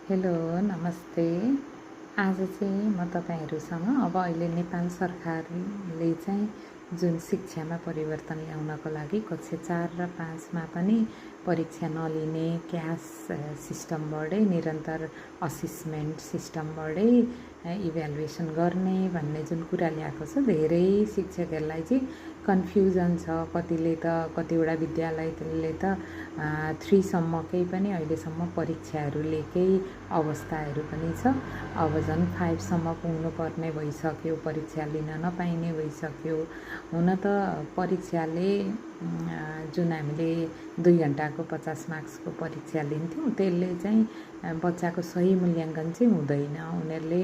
Hello नमस्ते। आज चाहिँ म तपाईँहरूसँग अब अहिले नेपाल सरकारले चाहिँ जुन शिक्षामा परिवर्तन ल्याउनको लागि कक्षा 4 र 5 मा पनि परीक्षा नलिने क्यास सिस्टमबाटै निरन्तर असेसमेन्ट सिस्टमबाटै इभ्यालुएसन गर्ने भन्ने जुन कुरा ल्याएको छ, धेरै शिक्षकहरूलाई चाहिँ कन्फ्युजन छ। कतिले त कतिवटा विद्यालयले त 3 सम्मकै पनि अहिलेसम्म परीक्षाहरू लिएकै अवस्थाहरू पनि छ। अब झन् 5 सम्म पुग्नुपर्ने भइसक्यो, परीक्षा लिन नपाइने भइसक्यो। हुन त परीक्षाले जुन हामीले 2 घन्टाको 50 मार्क्सको परीक्षा लिन्थ्यौँ, त्यसले चाहिँ बच्चाको सही मूल्याङ्कन चाहिँ हुँदैन। उनीहरूले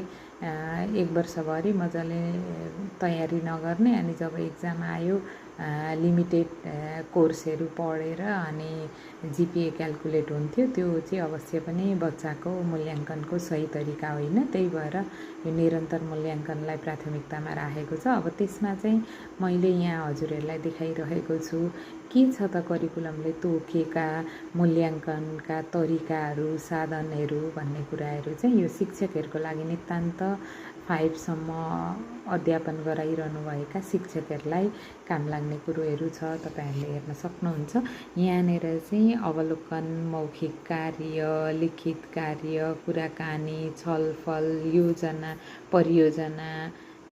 1 वर्षभरि मजाले तयारी नगर्ने, अनि जब एक्जाम आयो लिमिटेड कोर्सहरू पढेर अनि जिपिए क्यालकुलेट हुन्थ्यो, त्यो चाहिँ अवश्य पनि बच्चाको मूल्याङ्कनको सही तरिका होइन। त्यही भएर यो निरन्तर मूल्याङ्कनलाई प्राथमिकतामा राखेको छ। अब त्यसमा चाहिँ मैले यहाँ हजुरहरूलाई देखाइरहेको छु के छ त करिकुलमले तोकेका मूल्याङ्कनका तरिकाहरू, साधनहरू भन्ने कुराहरू चाहिँ यो शिक्षकहरूको लागि नितान्त 5 सम्म अध्यापन गराइरहनुभएका शिक्षकहरूलाई काम लाग्ने कुरोहरू छ। तपाईँहरूले हेर्न सक्नुहुन्छ। यहाँनिर चाहिँ अवलोकन, मौखिक कार्य, लिखित कार्य, कुराकानी, छलफल, योजना, परियोजना,